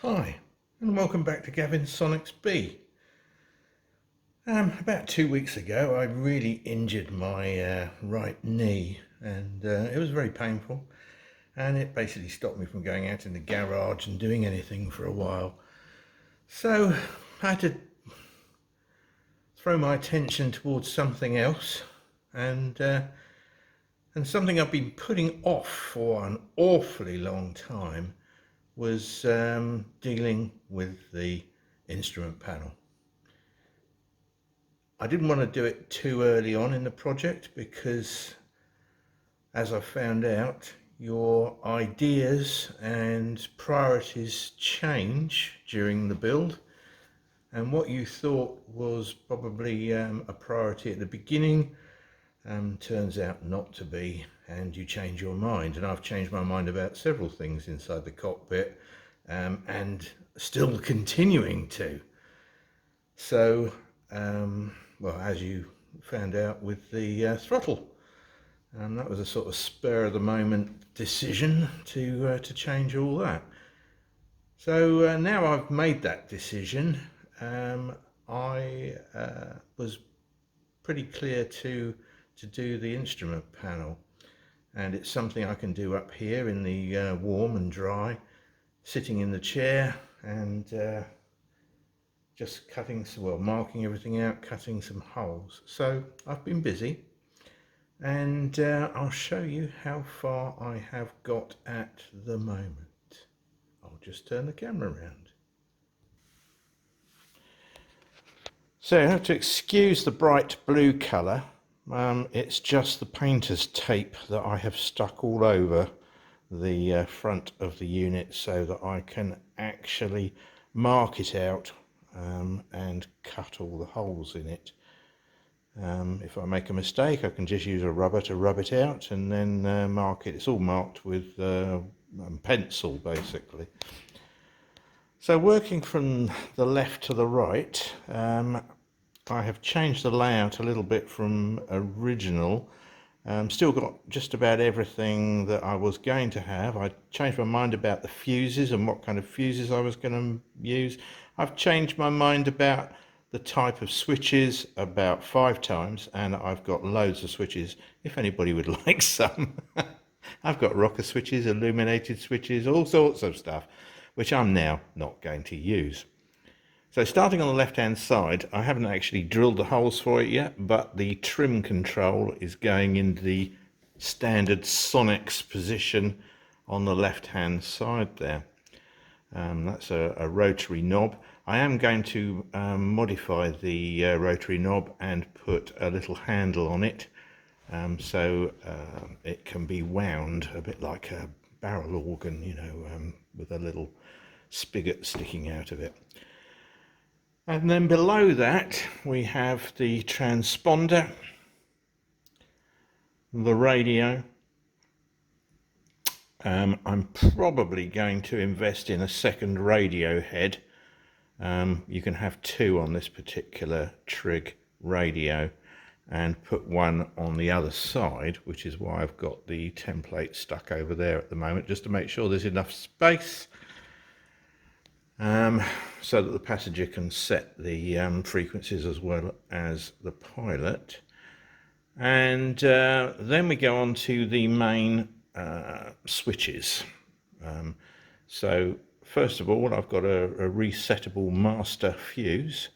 Hi, and welcome back to Gavin's Sonex B. About 2 weeks ago, I really injured my right knee, and it was very painful, and it basically stopped me from going out in the garage and doing anything for a while. So I had to throw my attention towards something else, and something I've been putting off for an awfully long time was dealing with the instrument panel. I didn't want to do it too early on in the project because, as I found out, your ideas and priorities change during the build, and what you thought was probably a priority at the beginning turns out not to be, and you change your mind. And I've changed my mind about several things inside the cockpit, and still continuing to. So well, as you found out with the throttle, that was a sort of spur of the moment decision to change all that. So now I've made that decision, I was pretty clear to do the instrument panel, and it's something I can do up here in the warm and dry, sitting in the chair and just marking everything out, cutting some holes. So I've been busy, and I'll show you how far I have got at the moment. I'll just turn the camera around. So you have to excuse the bright blue colour. It's just the painter's tape that I have stuck all over the front of the unit so that I can actually mark it out and cut all the holes in it. If I make a mistake, I can just use a rubber to rub it out and then mark it. It's all marked with pencil, basically. So working from the left to the right, I have changed the layout a little bit from original. Still got just about everything that I was going to have. I changed my mind about the fuses and what kind of fuses I was going to use. I've changed my mind about the type of switches about 5 times, and I've got loads of switches if anybody would like some. I've got rocker switches, illuminated switches, all sorts of stuff, which I'm now not going to use. So starting on the left hand side, I haven't actually drilled the holes for it yet, but the trim control is going in the standard Sonex position on the left hand side there. That's a rotary knob. I am going to modify the rotary knob and put a little handle on it, so it can be wound a bit like a barrel organ, you know, with a little spigot sticking out of it. And then below that we have the transponder, the radio. I'm probably going to invest in a second radio head. You can have 2 on this particular Trig radio and put one on the other side, which is why I've got the template stuck over there at the moment, just to make sure there's enough space so that the passenger can set the frequencies as well as the pilot. And then we go on to the main switches. So first of all, I've got a resettable master fuse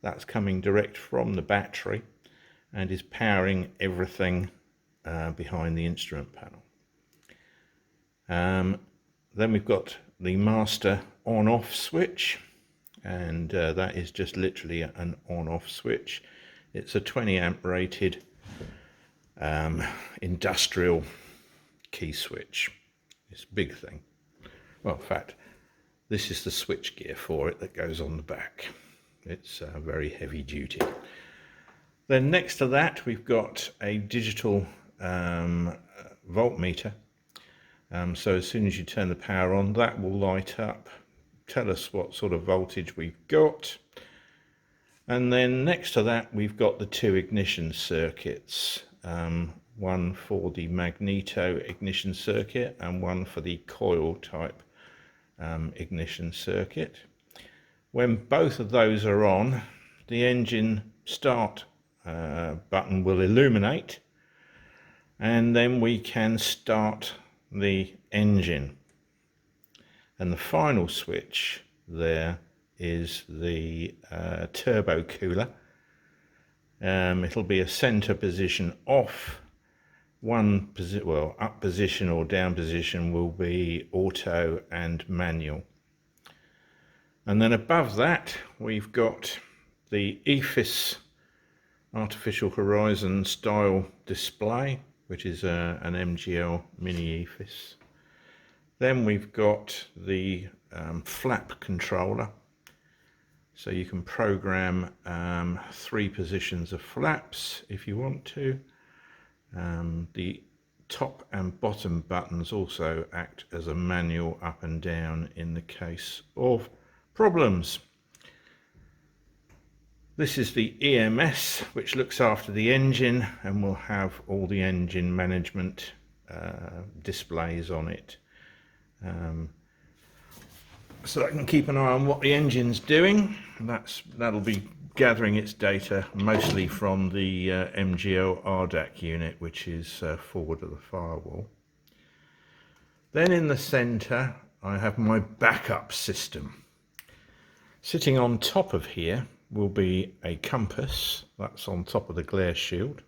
that's coming direct from the battery and is powering everything behind the instrument panel. Then we've got the master on-off switch, and that is just literally an on-off switch. It's a 20 amp rated industrial key switch. It's a big thing. Well, in fact, this is the switch gear for it that goes on the back. It's very heavy duty. Then next to that we've got a digital voltmeter. So as soon as you turn the power on, that will light up, tell us what sort of voltage we've got. And then next to that we've got the 2 ignition circuits, one for the magneto ignition circuit and one for the coil type ignition circuit. When both of those are on, the engine start button will illuminate, and then we can start the engine. And the final switch there is the turbo cooler. It'll be a center position off. Up position or down position will be auto and manual. And then above that we've got the EFIS Artificial Horizon style display, which is an MGL mini EFIS. Then we've got the flap controller, so you can program 3 positions of flaps if you want to. The top and bottom buttons also act as a manual up and down in the case of problems. This is the EMS, which looks after the engine and will have all the engine management displays on it. So I can keep an eye on what the engine's doing. That'll be gathering its data mostly from the MGL RDAC unit, which is forward of the firewall. Then in the center I have my backup system. Sitting on top of here will be a compass. That's on top of the glare shield.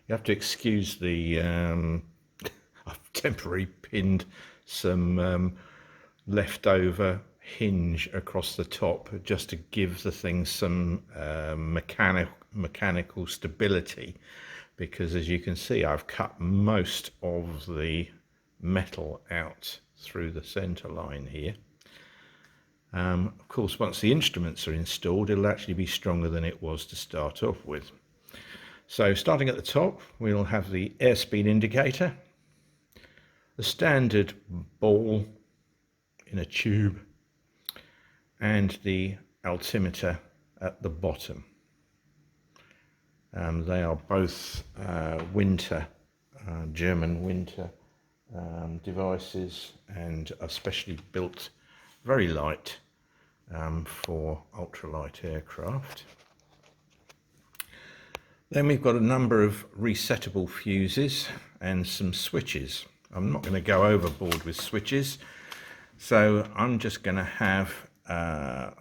You have to excuse the I've temporarily pinned some leftover hinge across the top just to give the thing some mechanical stability, because as you can see I've cut most of the metal out through the center line here. Of course, once the instruments are installed, it'll actually be stronger than it was to start off with. So starting at the top, we'll have the airspeed indicator, the standard ball in a tube, and the altimeter at the bottom. They are both German winter devices, and are specially built, very light, for ultralight aircraft. Then we've got a number of resettable fuses and some switches. I'm not going to go overboard with switches, so I'm just going to have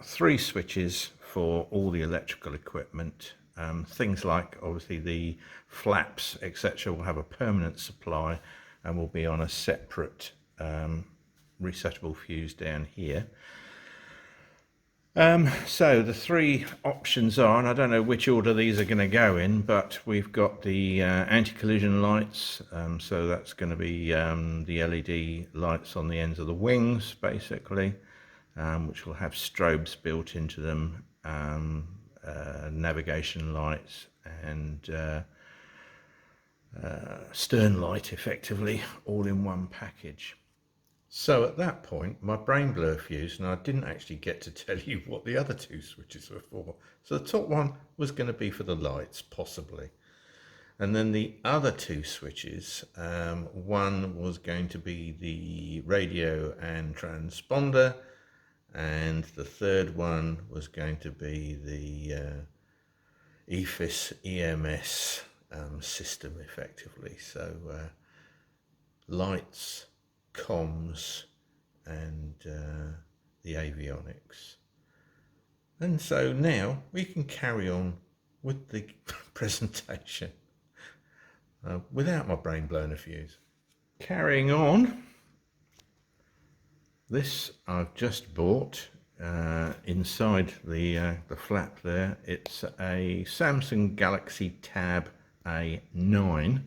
3 switches for all the electrical equipment. Things like obviously the flaps, etc., will have a permanent supply and will be on a separate resettable fuse down here. So the 3 options are, and I don't know which order these are going to go in, but we've got the anti-collision lights, so that's going to be the LED lights on the ends of the wings basically, which will have strobes built into them, navigation lights and stern light, effectively all in one package. So at that point, my brain blew a fuse, and I didn't actually get to tell you what the other 2 switches were for. So the top one was going to be for the lights, possibly. And then the other 2 switches, one was going to be the radio and transponder, and the third one was going to be the EFIS EMS system, effectively. So lights, comms, and the avionics. And so now we can carry on with the presentation without my brain blowing a fuse. Carrying on, this I've just bought inside the flap there. It's a Samsung Galaxy Tab A9,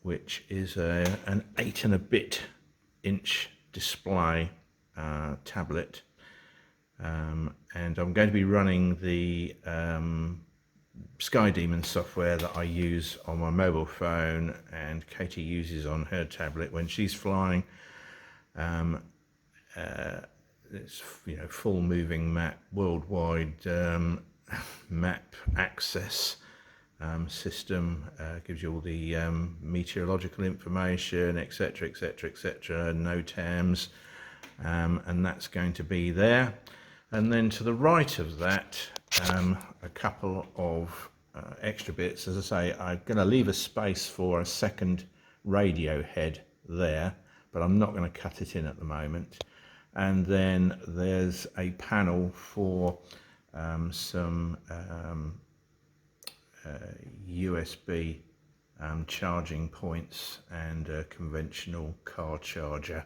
which is an 8 and a bit inch display tablet, and I'm going to be running the Sky Demon software that I use on my mobile phone and Katie uses on her tablet when she's flying. It's full moving map, worldwide map access, system, gives you all the meteorological information, etc, etc, etc, NOTAMs, and that's going to be there. And then to the right of that, a couple of extra bits. As I say, I'm going to leave a space for a second radio head there, but I'm not going to cut it in at the moment. And then there's a panel for some USB charging points and a conventional car charger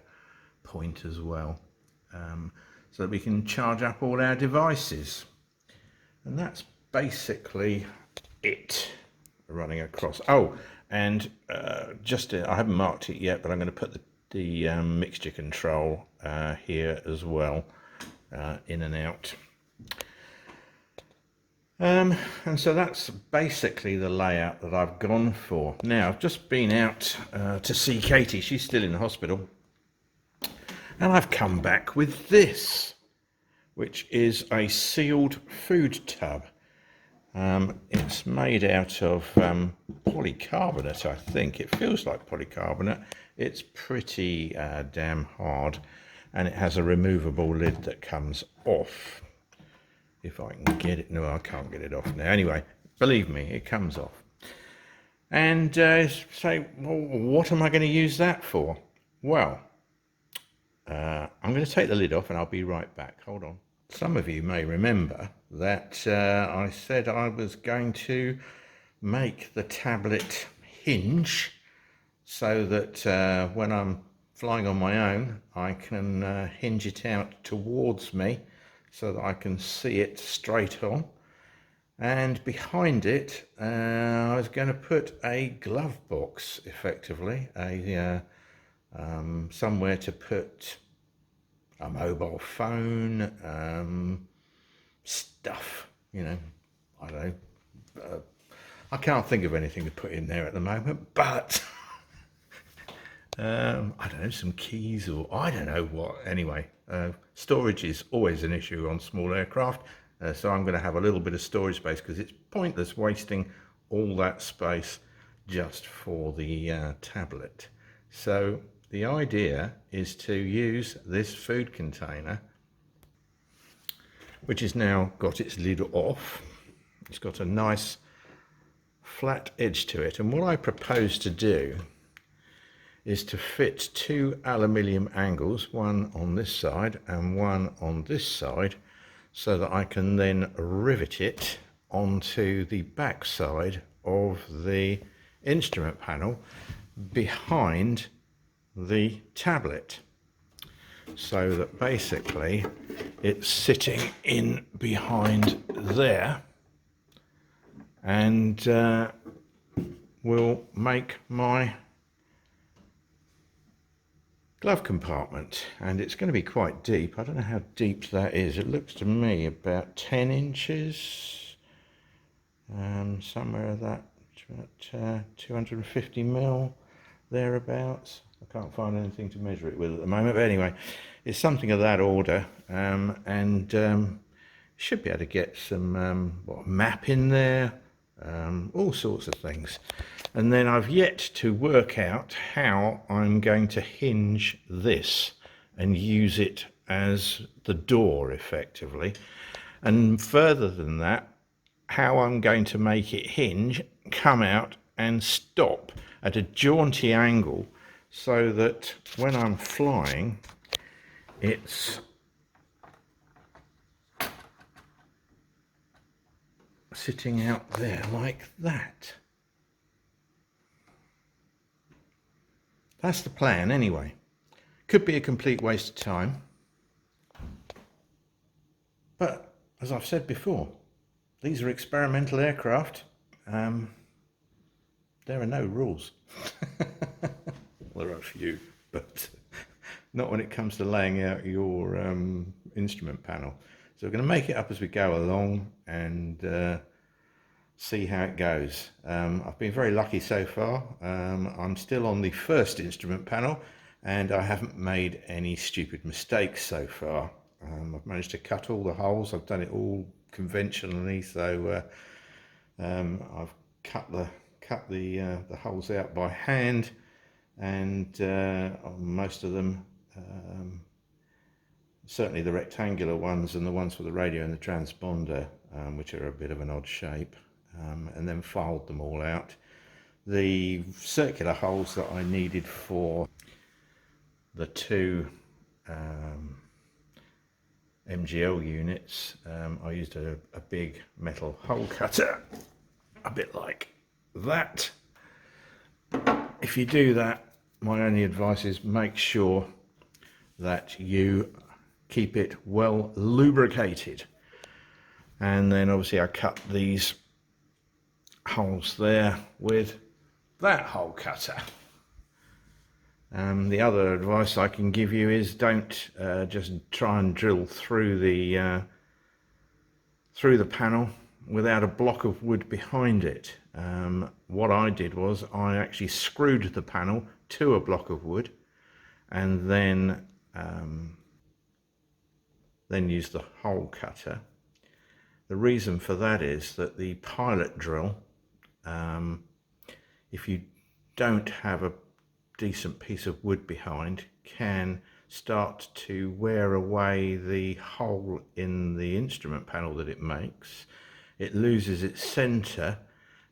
point as well, so that we can charge up all our devices. And that's basically it running across. Oh, and I haven't marked it yet, but I'm going to put the mixture control here as well, in and out. And so that's basically the layout that I've gone for. Now, I've just been out to see Katie. She's still in the hospital. And I've come back with this, which is a sealed food tub. It's made out of polycarbonate, I think. It feels like polycarbonate. It's pretty damn hard, and it has a removable lid that comes off. If I can get it. No, I can't get it off now. Anyway, believe me, it comes off. And say, well, what am I going to use that for? Well, I'm going to take the lid off and I'll be right back. Hold on. Some of you may remember that I said I was going to make the tablet hinge so that when I'm flying on my own, I can hinge it out towards me so that I can see it straight on. And behind it, I was going to put a glove box, effectively, somewhere to put a mobile phone, stuff, you know, I don't know. I can't think of anything to put in there at the moment, but I don't know, some keys or I don't know what. Anyway, storage is always an issue on small aircraft, so I'm going to have a little bit of storage space because it's pointless wasting all that space just for the tablet. So the idea is to use this food container, which has now got its lid off. It's got a nice flat edge to it, and what I propose to do is to fit two aluminium angles, one on this side and one on this side, so that I can then rivet it onto the back side of the instrument panel behind the tablet, so that basically it's sitting in behind there and will make my glove compartment. And it's going to be quite deep. I don't know how deep that is. It looks to me about 10 inches, somewhere that, about 250 mil thereabouts. I can't find anything to measure it with at the moment, but anyway, it's something of that order, and should be able to get some map in there, all sorts of things. And then I've yet to work out how I'm going to hinge this and use it as the door effectively, and further than that, how I'm going to make it hinge, come out and stop at a jaunty angle so that when I'm flying it's sitting out there like that. That's the plan anyway. Could be a complete waste of time, but as I've said before, these are experimental aircraft. There are no rules. Well, there are a few, but not when it comes to laying out your instrument panel. So we're going to make it up as we go along and see how it goes. I've been very lucky so far. I'm still on the first instrument panel and I haven't made any stupid mistakes so far. I've managed to cut all the holes. I've done it all conventionally, so I've cut the holes out by hand, and on most of them, certainly the rectangular ones and the ones for the radio and the transponder, which are a bit of an odd shape, and then filed them all out. The circular holes that I needed for the two MGL units, I used a big metal hole cutter, a bit like that. If you do that, my only advice is make sure that you keep it well lubricated. And then obviously I cut these holes there with that hole cutter. The other advice I can give you is don't just try and drill through the panel without a block of wood behind it. What I did was I actually screwed the panel to a block of wood, and then used the hole cutter. The reason for that is that the pilot drill, if you don't have a decent piece of wood behind, can start to wear away the hole in the instrument panel that it makes. It loses its center,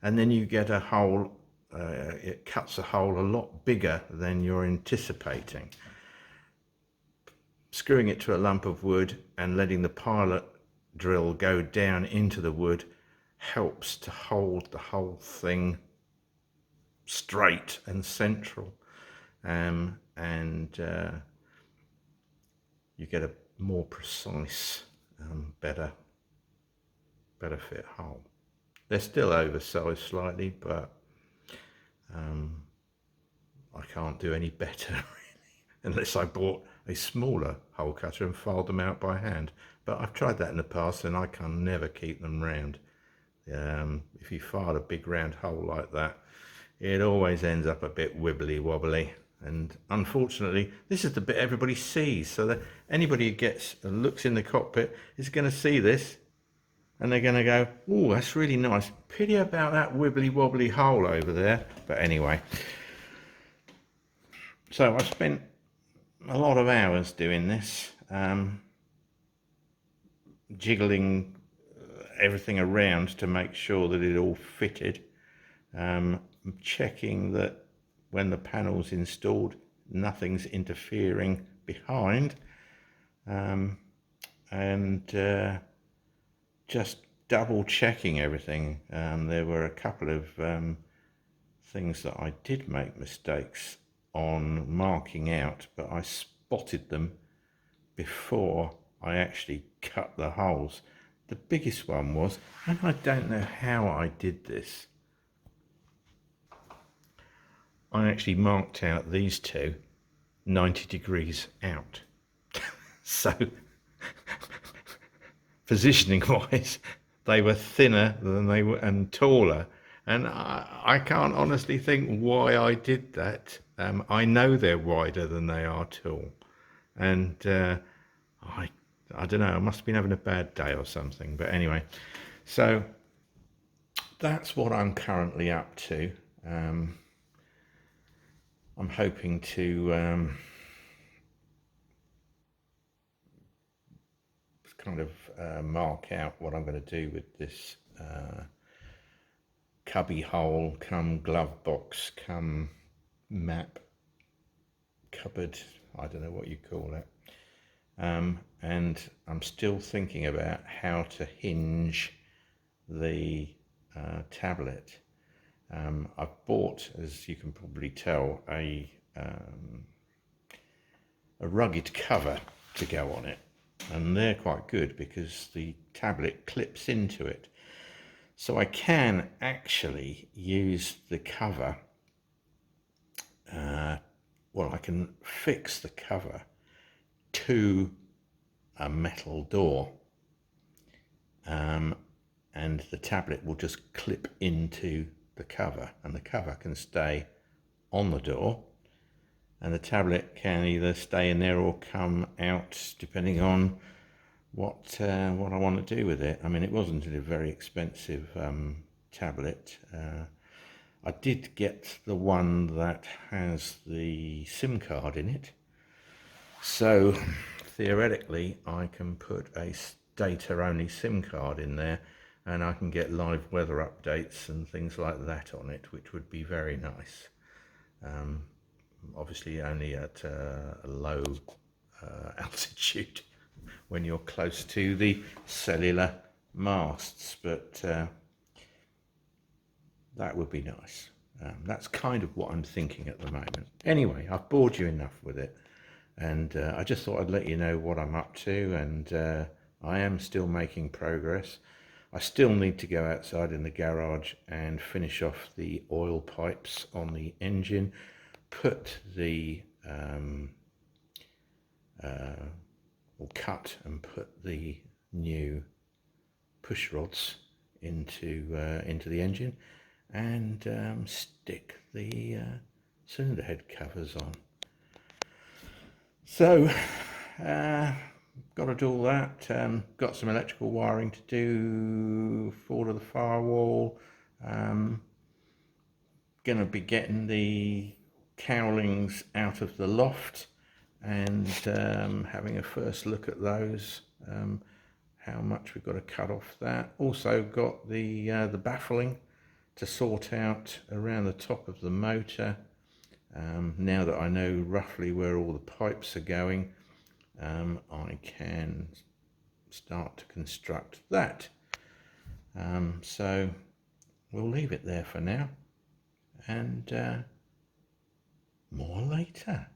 and then you get a hole, it cuts a hole a lot bigger than you're anticipating. Screwing it to a lump of wood and letting the pilot drill go down into the wood helps to hold the whole thing straight and central, and you get a more precise, better fit hole. They're still oversized slightly, but I can't do any better really, unless I bought a smaller hole cutter and filed them out by hand. But I've tried that in the past and I can never keep them round. If you file a big round hole like that, it always ends up a bit wibbly wobbly. And unfortunately, this is the bit everybody sees, so that anybody who looks in the cockpit is going to see this, and they're going to go, "Oh, that's really nice. Pity about that wibbly wobbly hole over there." But anyway, so I spent a lot of hours doing this, jiggling everything around to make sure that it all fitted, checking that when the panel's installed, nothing's interfering behind, and just double checking everything. There were a couple of things that I did make mistakes on marking out, but I spotted them before I actually cut the holes. The biggest one was, and I don't know how I did this, I actually marked out these two 90 degrees out. So positioning wise, they were thinner than they were and taller, and I can't honestly think why I did that. I know they're wider than they are tall, and I don't know, I must have been having a bad day or something. But anyway, so that's what I'm currently up to. I'm hoping to kind of mark out what I'm going to do with this cubby hole come glove box come map cupboard, I don't know what you call it, and I'm still thinking about how to hinge the tablet. I've bought, as you can probably tell, a rugged cover to go on it, and they're quite good because the tablet clips into it. So I can actually use the cover, I can fix the cover to a metal door, and the tablet will just clip into the cover, and the cover can stay on the door, and the tablet can either stay in there or come out depending on what I want to do with it. I mean, it wasn't a very expensive tablet. I did get the one that has the SIM card in it, so theoretically I can put a data only SIM card in there and I can get live weather updates and things like that on it, which would be very nice. Obviously only at a low altitude when you're close to the cellular masts, but that would be nice. That's kind of what I'm thinking at the moment. Anyway, I've bored you enough with it, and I just thought I'd let you know what I'm up to, and I am still making progress. I still need to go outside in the garage and finish off the oil pipes on the engine, put the or cut and put the new push rods into the engine, and stick the cylinder head covers on. So got to do all that. Got some electrical wiring to do for the firewall. Gonna be getting the cowlings out of the loft and having a first look at those, how much we've got to cut off that. Also got the baffling to sort out around the top of the motor. Now that I know roughly where all the pipes are going, I can start to construct that. So we'll leave it there for now, and more later.